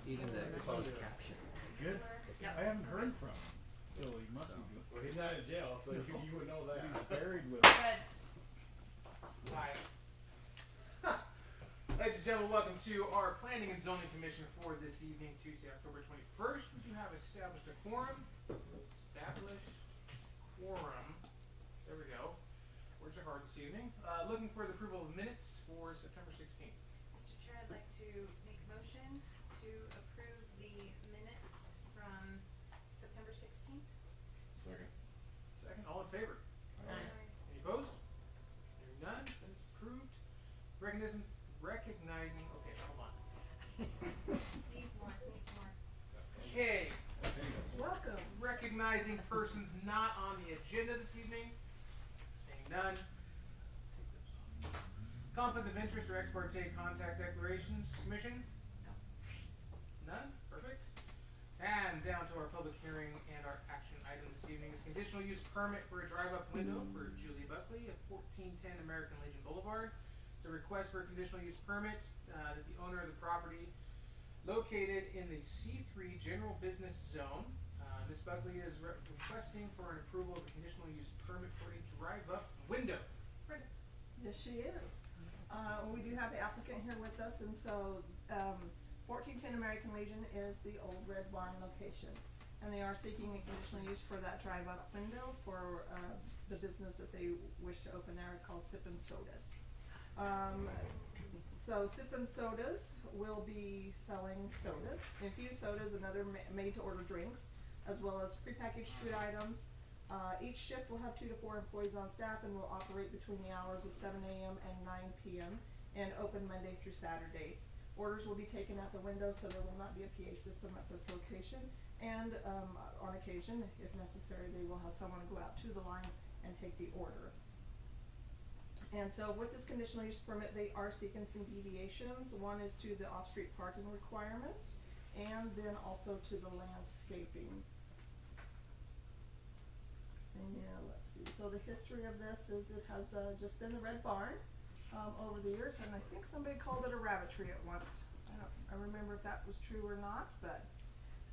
Even the closed caption. Good? Yep. I haven't heard from him, so he must be good. Well, he's not in jail, so you would know that. He's buried with Good. Hi. Ladies and gentlemen, welcome to our Planning and Zoning Commission for this evening, Tuesday, October 21st. We do have established a quorum. There we go. Words are hard this evening. Looking for the approval of minutes for September 16th. Mr. Chair, I'd like to make a motion to approve the minutes from September 16th. Second. Second, all in favor? Aye. Any opposed? Hearing none, then it's approved. Recognizing, okay, hold on. Need more. Okay. Welcome. Recognizing persons not on the agenda this evening. Seeing none. Conflict of interest or ex parte contact declarations, Commission? No. None? Perfect. And down to our public hearing and our action item this evening is conditional use permit for a drive-up window for Julie Buckley at 1410 American Legion Boulevard. It's a request for a conditional use permit that the owner of the property located in the C3 General Business Zone. Ms. Buckley is requesting for an approval of a conditional use permit for a drive-up window. Right. Yes, she is. We do have the applicant here with us, and so 1410 American Legion is the old Red Barn location, and they are seeking a conditional use for that drive-up window for the business that they wish to open there called Sip and Sodas. So Sip and Sodas will be selling sodas, infused sodas, and other made-to-order drinks, as well as prepackaged food items. Each shift will have 2 to 4 employees on staff and will operate between the hours of 7 a.m. and 9 p.m. and open Monday through Saturday. Orders will be taken at the window, so there will not be a PA system at this location. And on occasion, if necessary, they will have someone go out to the line and take the order. And so with this conditional use permit, they are seeking some deviations. One is to the off-street parking requirements, and then also to the landscaping. And yeah, let's see. So the history of this is it has just been the Red Barn over the years, and I think somebody called it a rabbit tree at once. I remember if that was true or not, but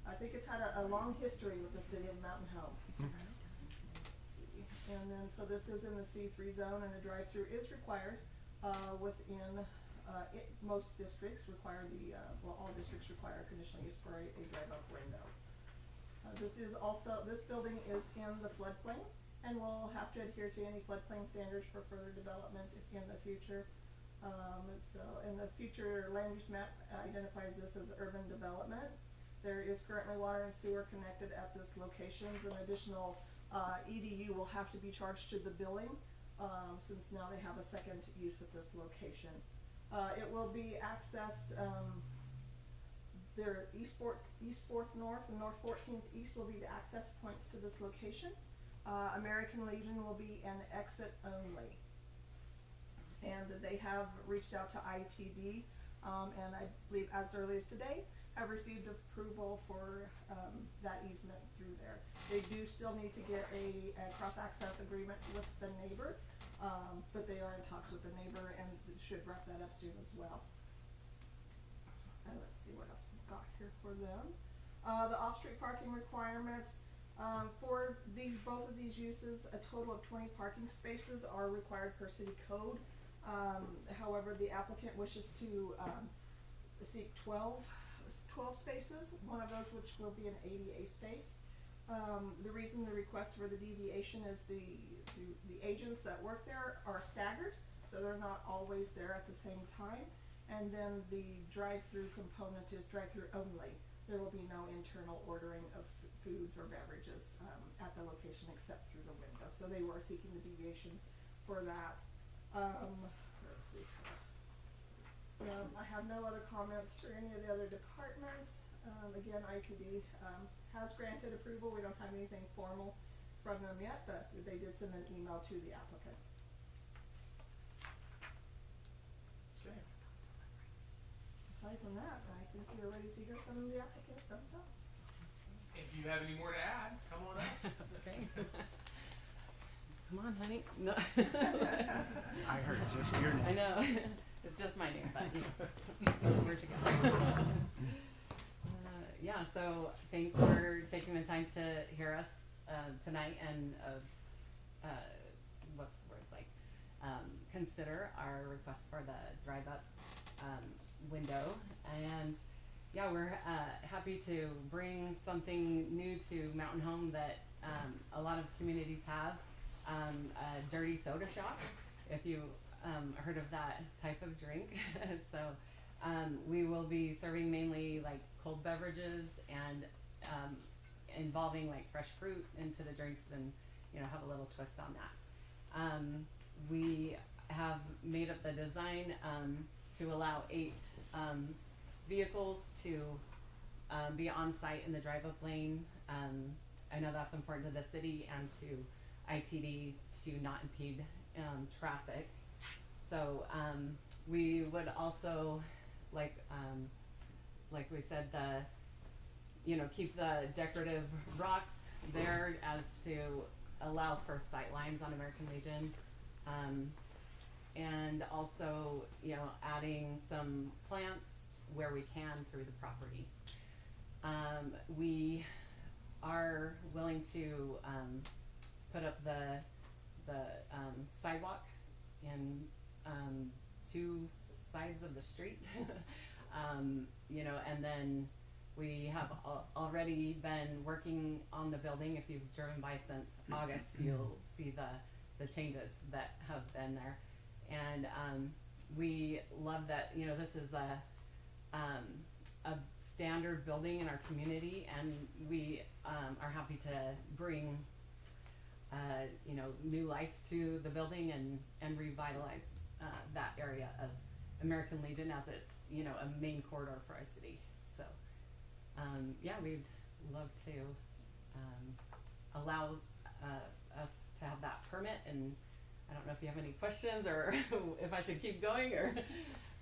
I think it's had a long history with the city of Mountain Home. And then, so this is in the C3 zone, and a drive-through is required within most districts require all districts require a conditional use for a drive-up window. This building is in the floodplain, and will have to adhere to any floodplain standards for further development in the future. And the future land use map identifies this as urban development. There is currently water and sewer connected at this location. An additional EDU will have to be charged to the billing since now they have a second use at this location. It will be accessed, their East 4th North and North 14th East will be the access points to this location. American Legion will be an exit only. And they have reached out to ITD, and I believe as early as today, have received approval for that easement through there. They do still need to get a cross-access agreement with the neighbor, but they are in talks with the neighbor and should wrap that up soon as well. And let's see what else we've got here for them. The off-street parking requirements for both of these uses, a total of 20 parking spaces are required per city code. However, the applicant wishes to seek 12 spaces, one of those which will be an ADA space. The reason the request for the deviation is the agents that work there are staggered, so they're not always there at the same time. And then the drive-through component is drive-through only. There will be no internal ordering of foods or beverages at the location except through the window. So they were seeking the deviation for that. Let's see. I have no other comments for any of the other departments. Again, ITD has granted approval. We don't have anything formal from them yet, but they did send an email to the applicant. Okay. Aside from that, I think we're ready to hear from the applicant themselves. If you have any more to add, come on up. Okay. Come on, honey. No. I heard just your name. I know. It's just my name, but you know, we're together. so thanks for taking the time to hear us tonight and what's the word, like, consider our request for the drive up window. And yeah, we're happy to bring something new to Mountain Home that a lot of communities have, a dirty soda shop, if you heard of that type of drink. So we will be serving mainly like cold beverages and involving like fresh fruit into the drinks, and you know, have a little twist on that. We have made up the design to allow 8 vehicles to be on site in the drive-up lane. I know that's important to the city and to ITD to not impede traffic. So we would also, like we said, keep the decorative rocks there as to allow for sight lines on American Legion. And also, adding some plants where we can through the property. We are willing to put up the sidewalk in 2 sides of the street. And then we have already been working on the building. If you've driven by since August, you'll see the changes that have been there. And we love that, this is a standard building in our community, and we are happy to bring new life to the building and revitalize that area of American Legion as it's a main corridor for our city. So we'd love to allow us to have that permit. And I don't know if you have any questions or if I should keep going or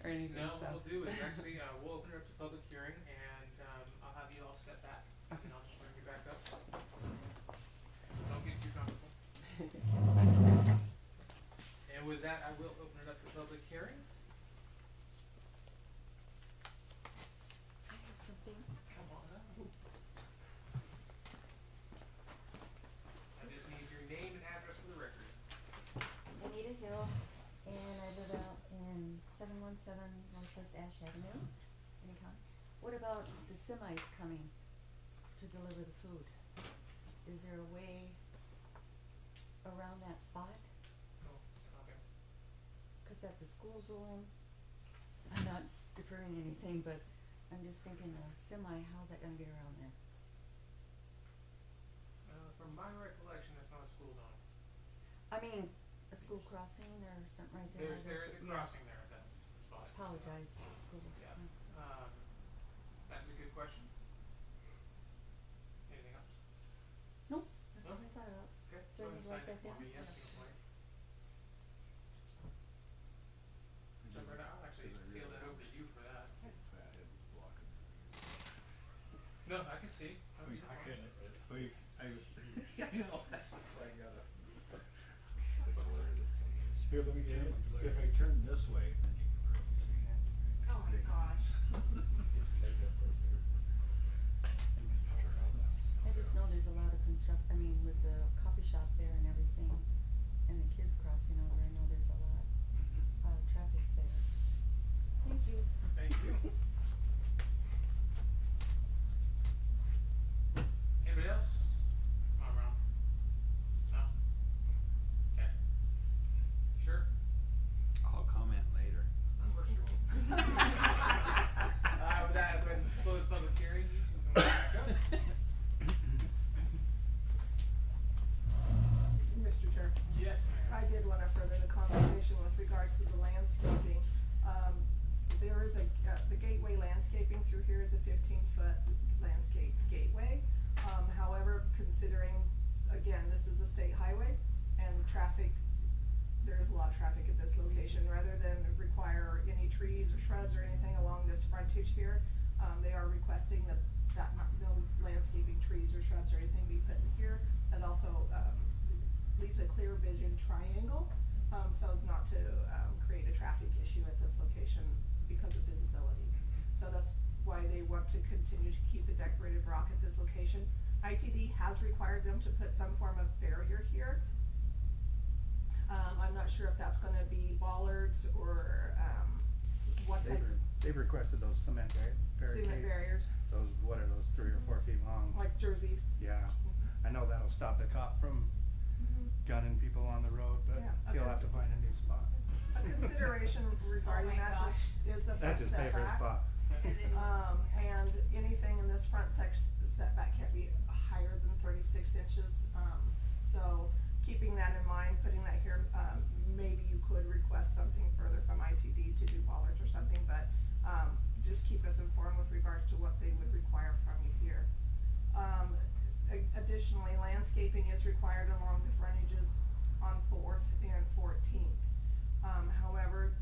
anything. No, so. what we'll do is actually we'll open it up to public hearing, and I'll have you all step back, Okay. and I'll just bring you back up. Don't get too comfortable. And with that, I will open it up to public hearing. I have something. Come on up. I just need your name and address for the record. Anita Hill, and I live out in 717 Northwest Ash Avenue, Anycon. What about the semis coming to deliver the food? Is there a way around that spot? No, it's okay. Cause that's a school zone. I'm not deferring anything, but I'm just thinking a semi, how's that gonna get around there? From my recollection, that's not a school zone. I mean, a school crossing or something right there. There is a Yeah. crossing there at that spot. Apologize, school. Yeah. That's a good question. Anything else? Nope, that's No? all I thought about. Okay. Do Go I ahead and need to sign write it that for down? me. Yeah, Yeah. feel free. Jump right out. I'll actually feel that over to you for that. Fathead blocking. No, I can see. I can see. I couldn't, please, I know, that's why I gotta. Here, let me turn, if I turn this way, then you can really see. Oh my gosh. I just know there's a lot of with the coffee shop there and everything, and the kids crossing over, I know there's a lot of traffic there. Thank you. Thank you. Anybody else? Come on, Ron. No? Okay. Sure? I'll comment later. Of course you will. With that, go ahead and close public hearing. Mr. Chair. Yes, ma'am. I did want to further the conversation with regards to the landscaping. There is the gateway landscaping through here is a 15-foot landscape gateway. However, considering, again, this is a state highway and traffic, there is a lot of traffic at this location. Rather than require any trees or shrubs or anything along this frontage here, they are requesting that no landscaping trees or shrubs or anything be put in here. That also leaves a clear vision triangle, so as not to create a traffic issue at this location because of visibility. So that's why they want to continue to keep the decorated rock at this location. ITD has required them to put some form of barrier here. I'm not sure if that's gonna be bollards or, what type. They've requested those cement barricades. Cement barriers, Those, what are those, 3 or 4 feet long? like Jersey. Yeah, I know that'll stop the cop from gunning people on the road, but Yeah, he'll have to find a new spot. A consideration regarding Oh my that gosh. is the front That's his favorite setback. spot. It is. And anything in this front setback can't be higher than 36 inches. So keeping that in mind, putting that here, maybe you could request something further from ITD to do bollards or something, but just keep us informed with regards to what they would require from you here. Additionally, landscaping is required along the frontages on 4th and 14th. However,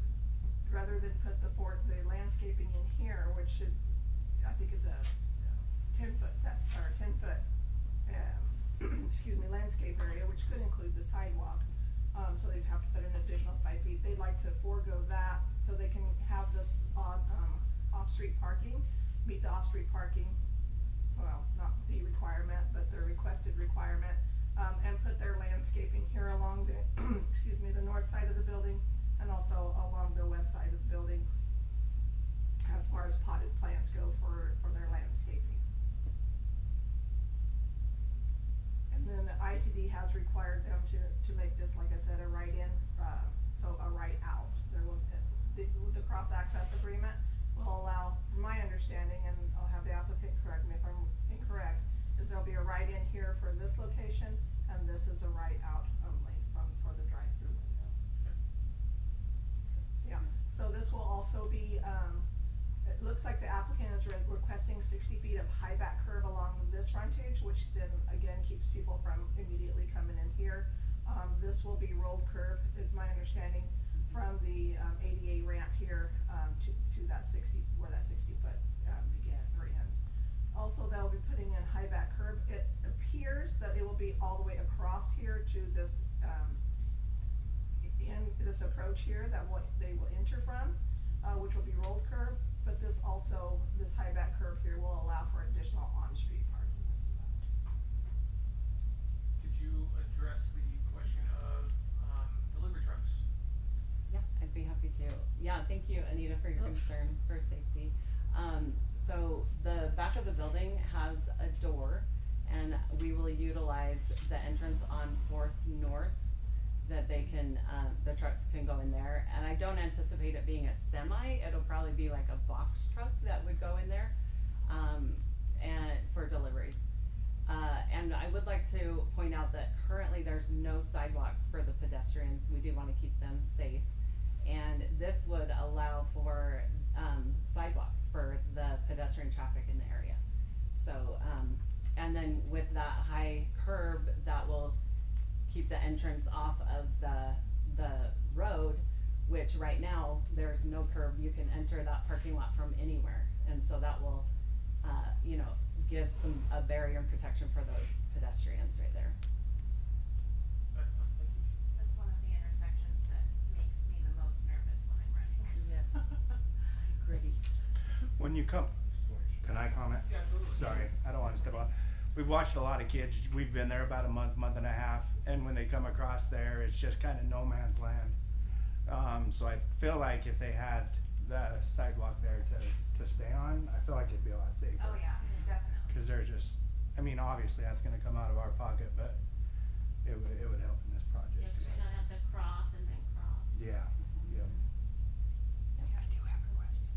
rather than put the landscaping in here, which should, I think is a 10-foot excuse me, landscape area, which could include the sidewalk. So they'd have to put an additional 5 feet. They'd like to forego that so they can have this on, off-street parking, meet the off-street parking, well, not the requirement, but the requested requirement, and put their landscaping here along the, excuse me, the north side of the building and also along the west side of the building as far as potted plants go for their landscaping. And then the ITD has required them to make this, like I said, a right-in, so a right-out. There will, the cross-access agreement will allow, from my understanding, and I'll have the applicant correct me if I'm incorrect, is there'll be a right-in here for this location, and this is a right-out only for the drive-through window. Yeah, so this will also be, it looks like the applicant is requesting 60 feet of high back curb along this frontage, which then again keeps people from immediately coming in here. This will be rolled curb, is my understanding, from the ADA ramp here to that 60, where that 60-foot ends. Also, they'll be putting in high back curb. It appears that it will be all the way across here to this in this approach here that they will enter from, which will be rolled curb. But this high back curb here will allow for additional on-street parking as well. Could you address the question of delivery trucks? Yeah, I'd be happy to. Yeah, thank you, Anita, for your concern for safety. So the back of the building has a door, and we will utilize the entrance on 4th North that they can, the trucks can go in there. And I don't anticipate it being a semi. It'll probably be like a box truck that would go in there, and for deliveries. And I would like to point out that currently there's no sidewalks for the pedestrians. We do want to keep them safe. And this would allow for sidewalks for the pedestrian traffic in the area. So, and then with that high curb, that will keep the entrance off of the road, which right now there's no curb. You can enter that parking lot from anywhere, and so that will, you know, give a barrier and protection for those pedestrians right there. Excellent, thank you. That's one of the intersections that makes me the most nervous when I'm running. Yes, I agree. When you come, can I comment? Yeah, absolutely. Sorry, I don't want to step on. We've watched a lot of kids. We've been there about a month and a half, and when they come across there, it's just kind of no man's land. So I feel like if they had the sidewalk there to stay on, I feel like it'd be a lot safer. Oh yeah, definitely. Because they're just, I mean, obviously that's going to come out of our pocket, but it would help in this project. Yeah, 'cause you're gonna have to cross and then cross. Yeah, yeah. I do have a question.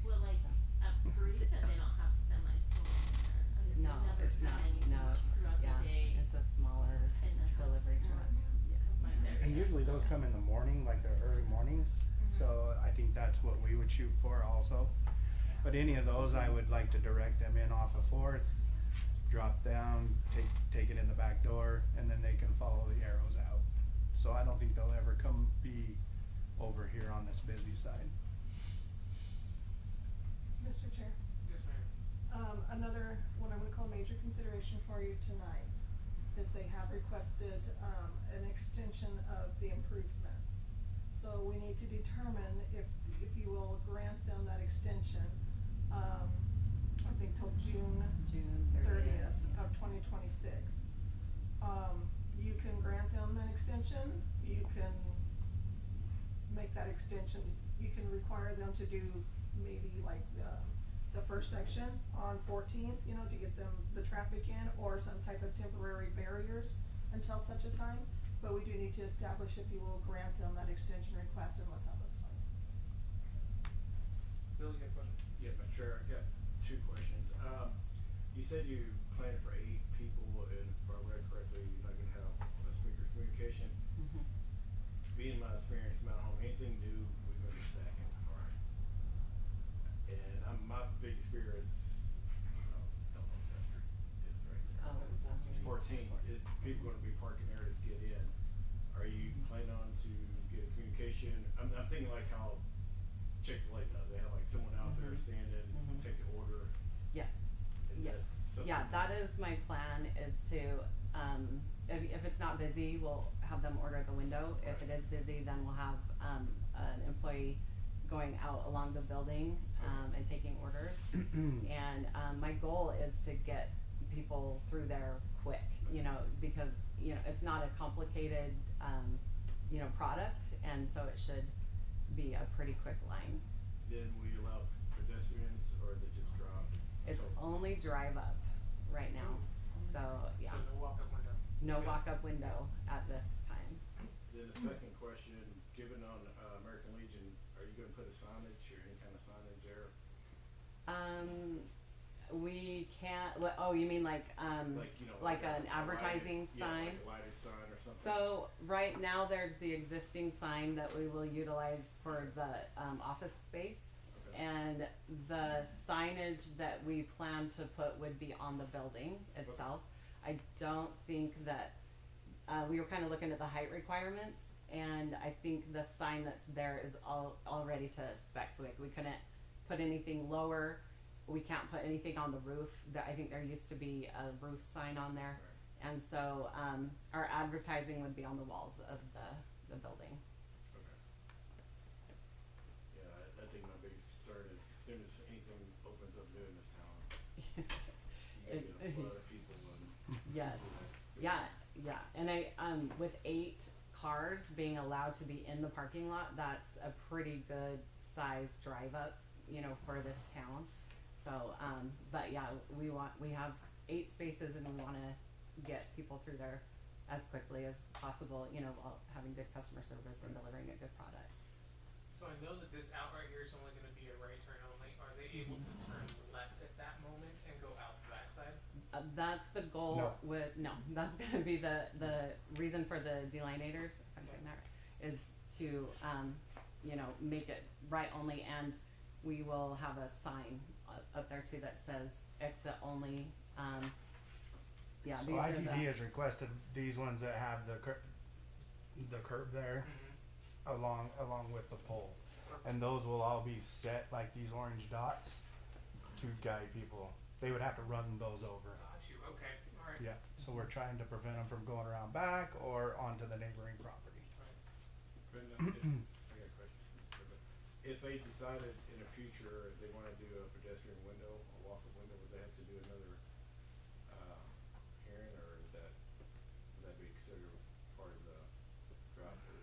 Well, like, at Barista, they don't have semis going in there. No, I've never it's seen not. any No, throughout yeah, the day. it's a smaller And that's delivery truck. Yes. Like there, And yeah, usually so- those come in the morning, like the early mornings. So I think that's what we would shoot for also. But any of those, I would like to direct them in off of 4th, drop down, take it in the back door, and then they can follow the arrows out. So I don't think they'll ever come be over here on this busy side. Mr. Chair. Yes, ma'am. Another, what I'm gonna call major consideration for you tonight is they have requested, an extension of the improvements. So we need to determine if you will grant them that extension, extension, you can make that extension, you can require them to do maybe like the first section on 14th, you know, to get them, the traffic in, or some type of temporary barriers until such a time. But we do need to establish if you will grant them that extension request and what that looks like. Bill, you got a question? Yeah, but sure, I got two questions. You said you planned for 8 people, and if I read correctly, you're not gonna have a speaker communication. Mhm. Being my experience in Mount Home, anything new, we're gonna be stacking, alright? And my biggest fear is, don't know what that street is right there. Oh, 14th, is people gonna be parking there to get in? Are you planning on to get a communication? I'm thinking like how Chick-fil-A does, they have like someone out there Mhm. standing, Mhm. take the order. Yes. Is Yeah. that something Yeah, that is my plan, is to, if it's not busy, we'll have them order at the window. If it is busy, then we'll have, an employee going out along the building, and taking orders. And, my goal is to get people through there quick, you know, because, you know, it's not a complicated, you know, product, and so it should be a pretty quick line. Then we allow pedestrians, or they just drive? It's So- only drive up right now, so, yeah. So no walk-up window. No Just- walk-up window at this time. Then the second question, given on American Legion, are you gonna put a signage or any kind of signage there? We can't, oh, you mean like, Like, you know, like a an lighted- advertising yeah, sign? like a lighted sign or something? So, right now, there's the existing sign that we will utilize for the, office space. Okay. And the signage that we plan to put would be on the building itself. I don't think that, we were kinda looking at the height requirements, and I think the sign that's there is already to specs, like we couldn't put anything lower, we can't put anything on the roof, I think there used to be a roof sign on there. Right. And so, our advertising would be on the walls of the building. Okay. Yeah, I think my biggest concern is as soon as anything opens up new in this town, you get a flood of people and. Yes. Yeah, yeah, and with 8 cars being allowed to be in the parking lot, that's a pretty good size drive up, you know, for this town. So, but yeah, we have 8 spaces and we wanna get people through there as quickly as possible, you know, while having good customer service and delivering a good product. So I know that this out right here is only gonna be a right turn only. Are they able to turn left at that moment and go out the backside? That's the goal that's gonna be the reason for the delineators, if I'm saying that right, is to, you know, make it right only, and we will have a sign up there too that says exit only, yeah, So these are ITD has requested these ones that have the curb there along with the pole. And those will all be set like these orange dots to guide people. They would have to run those over. Got you, okay, alright. Yeah, so we're trying to prevent them from going around back or onto the neighboring property. Brendan, I got a question. If they decided in the future they wanna do a pedestrian window, a walk-up window, would they have to do another, hearing, or would that be considered part of the drive-through?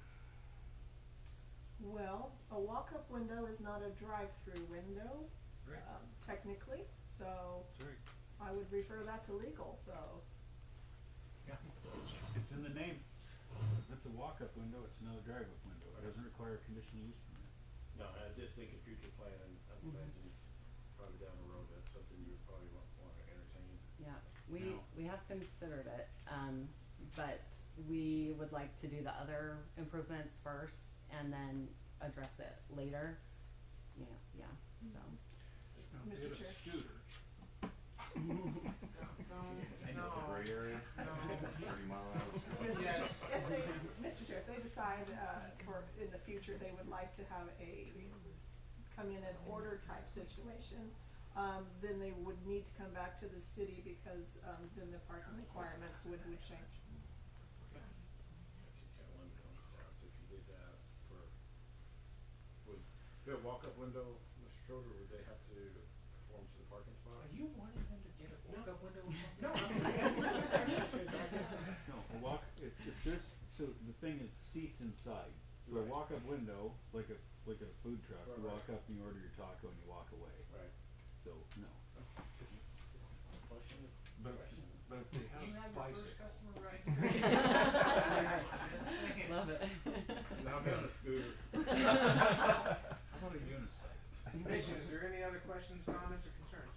Well, a walk-up window is not a drive-through window, Right. technically, so That's right. I would refer that to legal, so. Yeah, it's in the name. It's a walk-up window, it's another drive-up window. It doesn't require a conditional use permit. No, I just think in future planning, I imagine probably down the road, that's something you would probably wanna entertain. Yeah, No. we have considered it, but we would like to do the other improvements first and then address it later, you know, yeah, so. Now, Mr. get a Chair. scooter. No, I know the gray area, 30-mile an hour Mr. scooter. Yeah. Chair, if they, Mr. Chair, if they decide, for, in the future, they would like to have a come in and order type situation, then they would need to come back to the city because, then the parking requirements would change. If you kinda limit on spots, if you did that if you had a walk-up window, Mr. Schroeder, would they have to conform to the parking spots? Are you wanting them to get a walk-up window or something? No, if there's, so the thing is seats inside. So a Right. walk-up window, like a food truck. You Right. walk up and you order your taco and you walk away. Right. So no. Just question. But Question. but if they have You have your first bicycles, customer right Right. here. Just saying. Love it. Now I'm on a scooter. how about a unicycle? Commission, is there any other questions, comments, or concerns?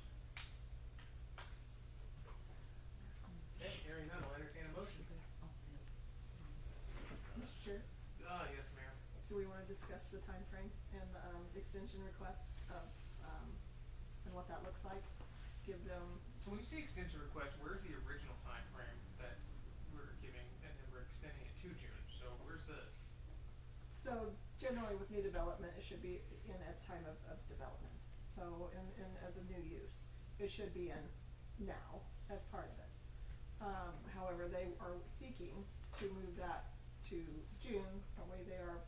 Okay, hearing none, I'll entertain a motion. Mr. Chair, Yes, Mayor. do we wanna discuss the time frame and, extension requests of, and what that looks like? Give them, So when you say extension request, where's the original time frame that we're giving, and then we're extending it to June? So where's the, so generally with new development, it should be in at time of development. So in as a new use, it should be in now as part of it. However, they are seeking to move that to June, that way they are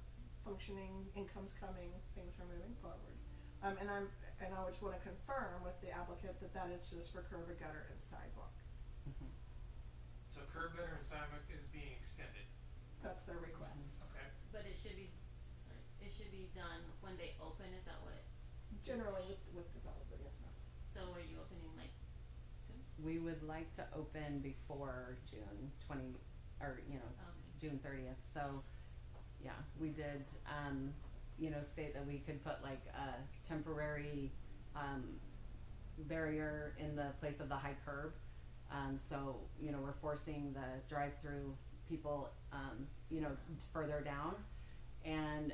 functioning, income's coming, things are moving forward. And I just wanna confirm with the applicant that that is just for curb and gutter and sidewalk. Mhm. so curb gutter and sidewalk is being extended, That's their request. okay? But it should be, sorry, it should be done when they open, is that what? Generally with development, yes ma'am. So are you opening like soon? We would like to open before June 20, or, you know, Okay. June 30th. So, yeah, we did, state that we could put like a temporary, barrier in the place of the high curb. So, we're forcing the drive-through people, further down. And,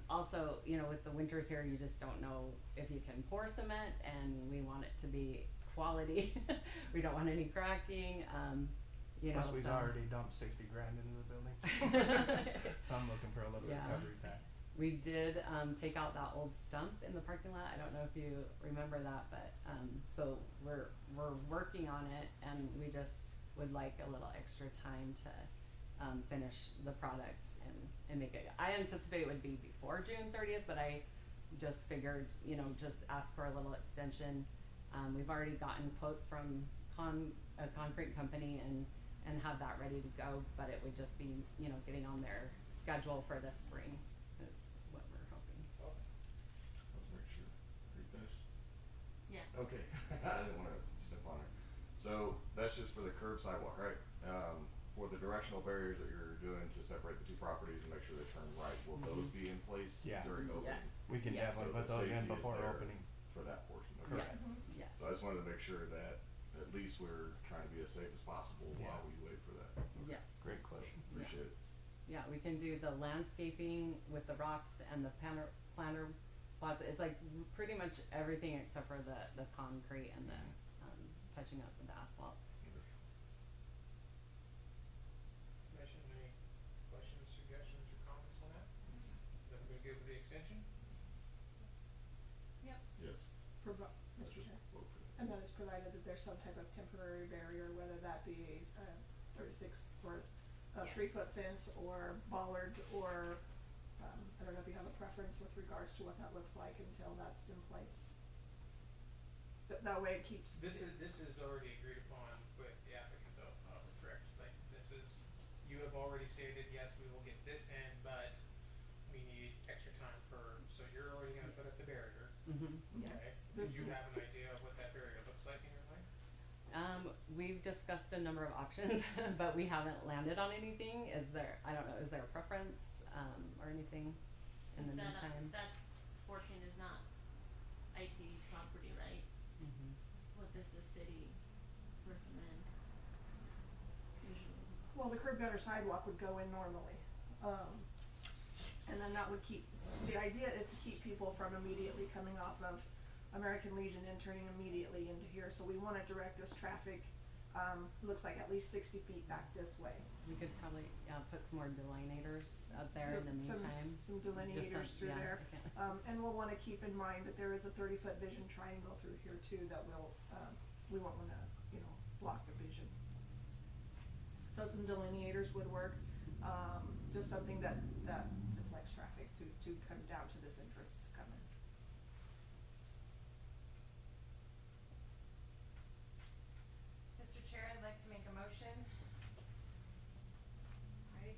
also, with the winters here, you just don't know if you can pour cement, and we want it to be quality. We don't want any cracking, Plus, we've so. already dumped 60 grand into the building. So I'm looking for a little Yeah. recovery time. We did take out that old stump in the parking lot. I don't know if you remember that, but so we're working on it, and we just would like a little extra time to finish the product and make it. I anticipate it would be before June 30th, but I just figured, just ask for a little extension. We've already gotten quotes from a concrete company and have that ready to go, but it would just be, getting on their schedule for this spring is what we're hoping. Let's make sure. Are you finished? Yeah. Okay, I didn't wanna step on it. So, that's just for the curb sidewalk, right? For the directional barriers that you're doing to separate the two properties and make sure they turn right, will those be in place Yeah. during opening? Yes. We can Yes. definitely So put the those in safety is before there opening. For that portion, okay. Yes, yes. So I just wanted to make sure that at least we're trying to be as safe as possible while Yeah. we wait for that. Yes. Great question. Appreciate it. Yeah, we can do the landscaping with the rocks and the planter plots. It's like pretty much everything except for the concrete and the touching up with the asphalt. Commission, any questions, suggestions, or comments on that? Is everybody good with the extension? Yep. Yes. Mr. Chair. Vote for that. And that is provided that there's some type of temporary barrier, whether that be a 36 or a Yeah. 3-foot fence or bollards or, I don't know if you have a preference with regards to what that looks like until that's in place. That way it keeps. This is already agreed upon with the applicant though, correct? Like, this is, you have already stated, yes, we will get this in, but we need extra time so you're already gonna put up the barrier, Mm-hmm. Yes. okay? This Do you is- have an idea of what that barrier looks like in your mind? We've discussed a number of options, but we haven't landed on anything. Is there a preference, or anything in the Since meantime? that 14 is not IT property, right? Mm-hmm. What does the city recommend usually? Well, the curb gutter sidewalk would go in normally. And then that would the idea is to keep people from immediately coming off of American Legion and turning immediately into here. So we wanna direct this traffic, looks like at least 60 feet back this way. We could probably put some more delineators up there in the meantime. Some delineators through there. And we'll wanna keep in mind that there is a 30-foot vision triangle through here too that will, we won't wanna, block the vision. So some delineators would work, just something that deflects traffic to come down to this entrance to come in. Mr. Chair, I'd like to make a motion. Right?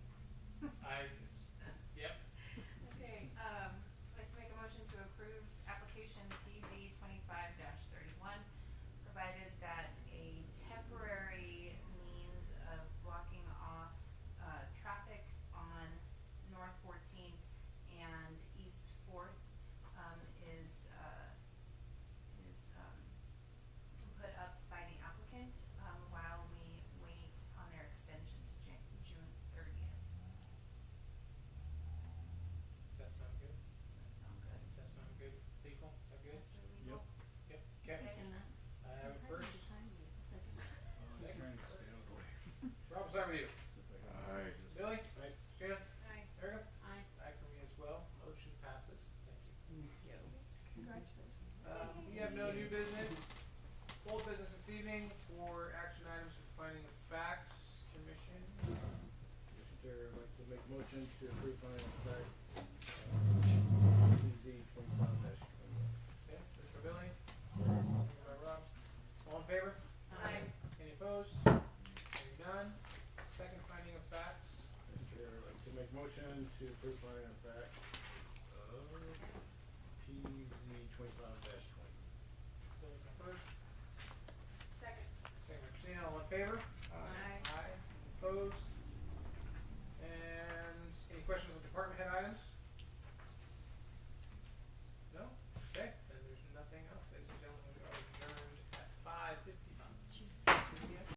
motion to approve finding of fact, PZ 25-21. Okay, first by Billy, second by Rob. All in favor? Aye. Any opposed? Hearing none. Second finding of facts. Mr. Chair, I'd like to make motion to approve finding of fact of PZ 25-20. Billy go first. Second. Second by Christina. All in favor? Aye. Aye. Opposed?